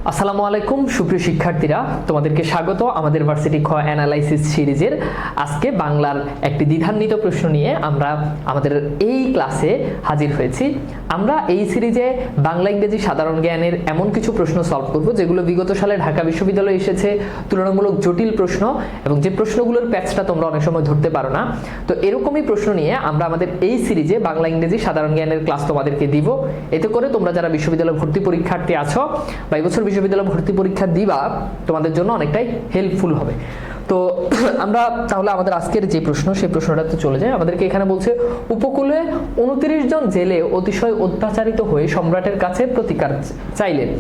আসসালামু আলাইকুম সুপ্রিয় শিক্ষার্থীরা, তোমাদেরকে স্বাগত আমাদের ভার্সিটি খ অ্যানালাইসিস সিরিজের আজকে বাংলার একটি দ্বিধান্বিত প্রশ্ন নিয়ে আমরা আমাদের এই ক্লাসে হাজির হয়েছি। আমরা এই সিরিজে বাংলা ইংরেজি সাধারণ জ্ঞানের এমন কিছু প্রশ্ন সলভ করব যেগুলো বিগত সালে ঢাকা বিশ্ববিদ্যালয়ে এসেছে, তুলনামূলক জটিল প্রশ্ন এবং যে প্রশ্নগুলোর প্যাচটা তোমরা অনেক সময় ধরতে পারো না। তো এরকমই প্রশ্ন নিয়ে আমরা আমাদের এই সিরিজে বাংলা ইংরেজি সাধারণ জ্ঞানের ক্লাস তোমাদেরকে দিব। এতে করে তোমরা যারা বিশ্ববিদ্যালয় ভর্তি পরীক্ষার্থী আছো বা এই বছর বিশ্ববিদ্যালয় ভর্তি পরীক্ষা দিবা, তোমাদের জন্য অনেকটাই হেল্পফুল হবে। তো আমরা তাহলে আমাদের আজকের যে প্রশ্ন সেই প্রশ্নটাতে চলে যায়। আমাদেরকে এখানে বলছে, উপকূলে 29 জন জেলে অতিশয় অত্যাচারিত হয়ে সম্রাটের কাছে প্রতিকার চাইলেন।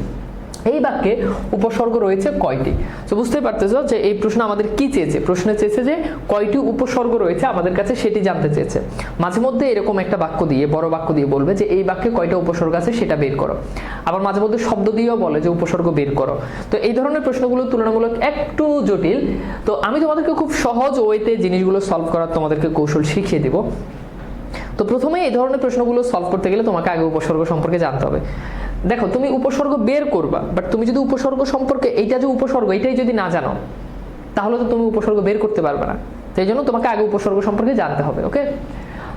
এই বাক্যে উপসর্গ রয়েছে কয়টি? তো বুঝতেই পারতেছো যে এই প্রশ্ন আমাদের কি চেয়েছে। প্রশ্নে চেয়েছে যে কয়টি উপসর্গ রয়েছে আমাদের কাছে সেটি জানতে চেয়েছে। মাঝে মধ্যে এরকম একটা বাক্য দিয়ে, বড় বাক্য দিয়ে বলবে যে এই বাক্যে কয়টা উপসর্গ আছে সেটা বের করো। আবার মাঝে মধ্যে শব্দ দিয়েও বলে যে উপসর্গ বের করো। তো এই ধরনের প্রশ্নগুলো তুলনামূলক একটু জটিল। তো আমি তোমাদেরকে খুব সহজ ওয়েতে জিনিসগুলো সলভ করার তোমাদেরকে কৌশল শিখিয়ে দেব। তো প্রথমে এই ধরনের প্রশ্নগুলো সলভ করতে গেলে তোমাকে আগে উপসর্গ সম্পর্কে জানতে হবে। দেখো, তুমি উপসর্গ বের করবা, বাট তুমি যদি উপসর্গ সম্পর্কে এইটা যে উপসর্গ এটাই যদি না জানো, তাহলে তো তুমি উপসর্গ বের করতে পারবে না। সেই জন্য তোমাকে আগে উপসর্গ সম্পর্কে জানতে হবে। ওকে,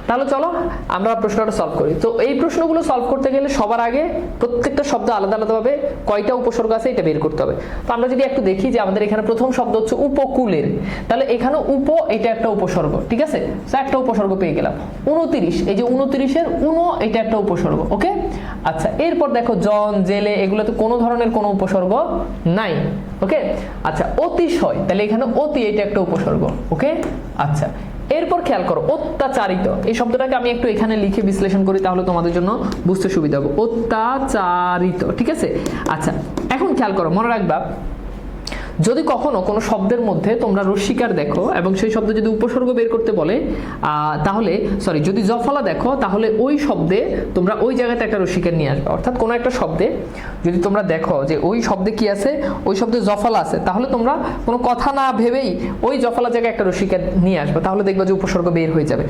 তাহলে চলো আমরা প্রশ্নটা সলভ করি। তো এই প্রশ্নগুলো সলভ করতে গেলে সবার আগে প্রত্যেকটা শব্দ আলাদা আলাদাভাবে কয়টা উপসর্গ আছে এটা বের করতে হবে। তো আমরা যদি একটু দেখি যে আমাদের এখানে প্রথম শব্দ হচ্ছে উপকূলের, তাহলে এখানে উপ এটা একটা উপসর্গ, ঠিক আছে? তো একটা উপসর্গ পেয়ে গেলাম। 29, এই যে 29-এর উনো এটা একটা উপসর্গ। ওকে, আচ্ছা, এরপর দেখো জন, জেলে, এগুলোতে কোনো ধরনের কোনো উপসর্গ নাই। ওকে, আচ্ছা, অতিশয়, তাহলে এখানে অতি এটা একটা উপসর্গ। ওকে, আচ্ছা, এরপর খেয়াল করো অত্যাচারিত, এই শব্দটাকে আমি একটু এখানে লিখে বিশ্লেষণ করি তাহলে তোমাদের জন্য বুঝতে সুবিধা হবে। অত্যাচারিত, ঠিক আছে? আচ্ছা, এখন খেয়াল করো, মনে রাখবা যদি কখনো কোনো শব্দের মধ্যে তোমরা রস্যিকার দেখো এবং সেই শব্দ যদি উপসর্গ বের করতে বলে, তাহলে যদি জফলা দেখো, তাহলে ওই শব্দে তোমরা ওই জায়গাতে একটা রস্যিকার নিয়ে আসবে। অর্থাৎ কোনো একটা শব্দে যদি তোমরা দেখো যে ওই শব্দে কি আছে, ওই শব্দে জফলা আছে, তাহলে তোমরা কোনো কথা না ভেবেই ওই জফলা জায়গায় একটা রস্যিকার নিয়ে আসবে, তাহলে দেখবা যে উপসর্গ বের হয়ে যাবে।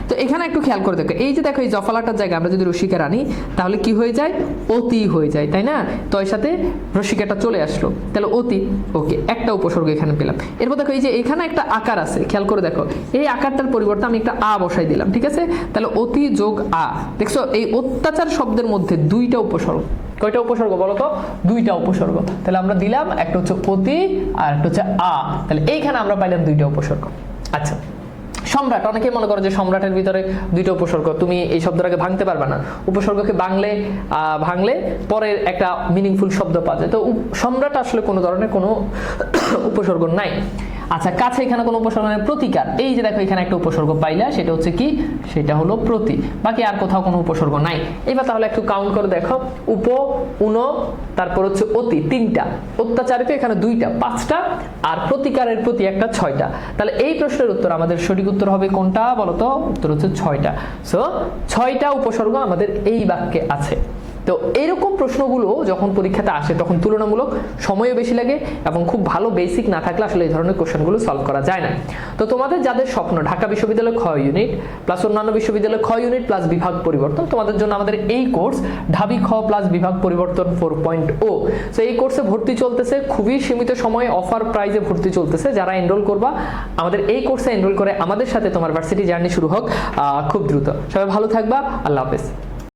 তো এখানে একটু খেয়াল করে দেখো, এই যে দেখো এই জফলাটার জায়গায় আমরা যদি রস্যিকার আনি তাহলে কি হয়ে যায়? অতি হয়ে যায়, তাই না? তো এর সাথে রস্যিকারটা চলে আসলো, তাহলে অতি। ওকে, একটা উপসর্গ এখানে পেলাম। এরপর দেখো এই যে এখানে একটা আকার আছে, খেয়াল করে দেখো এই আকারটার পরিবর্তে আমি একটা আ বসাই দিলাম, ঠিক আছে? তাহলে অতি যোগ আ, দেখছো এই অত্যাচার শব্দের মধ্যে দুইটা উপসর্গ। কয়টা উপসর্গ বলো তো? দুইটা উপসর্গ। তাহলে আমরা দিলাম একটা হচ্ছে অতি আর একটা হচ্ছে আ, তাহলে এইখানে আমরা পাইলাম দুইটা উপসর্গ। আচ্ছা, সম্রাট, অনেকে মনে করো যে সম্রাটের ভিতরে দুইটা উপসর্গ, তুমি এই শব্দটাকে ভাঙতে পারবে না। উপসর্গকে ভাঙলে পরের একটা মিনিংফুল শব্দ পাওয়া যায়। তো সম্রাট আসলে কোনো ধরনের কোনো উপসর্গ নাই। আচ্ছা, কাছে এখানে কোনো উপসর্গ নেই। প্রতিকার, এই যে দেখো এখানে একটা উপসর্গ পাইলা, সেটা হচ্ছে কি? সেটা হলো প্রতি। বাকি আর কোথাও কোনো উপসর্গ নাই। এবার তাহলে একটু কাউন্ট করে দেখো, উপ, উনো, তারপর হচ্ছে অতি, তিনটা, অত্যাচারিত এখানে দুইটা, পাঁচটা, আর প্রতিকারের প্রতি একটা, ছয়টা। তাহলে এই প্রশ্নের উত্তর, আমাদের সঠিক উত্তর হবে কোনটা বলো তো? উত্তর হচ্ছে 6টা। সো 6টা উপসর্গ আমাদের এই বাক্যে আছে। তো এইরকম প্রশ্নগুলো যখন পরীক্ষাতে আসে তখন তুলনামূলক সময়ও বেশি লাগে এবং খুব ভালো বেসিক না থাকলে আসলে এই ধরনের কোশ্চেনগুলো সলভ করা যায় না। তো তোমাদের যাদের স্বপ্ন ঢাকা বিশ্ববিদ্যালয় খ ইউনিট প্লাস অন্যান্য বিশ্ববিদ্যালয় খ ইউনিট প্লাস বিভাগ পরিবর্তন, তোমাদের জন্য আমাদের এই কোর্স ঢাবি খ প্লাস বিভাগ পরিবর্তন 4.0। তো এই কোর্সে ভর্তি চলতেছে, খুবই সীমিত সময়ে অফার প্রাইজে ভর্তি চলতেছে। যারা এনরোল করবা আমাদের এই কোর্সে এনরোল করে আমাদের সাথে তোমার ভার্সিটি জার্নি শুরু হোক খুব দ্রুত। সবাই ভালো থাকবা, আল্লাহ হাফেজ।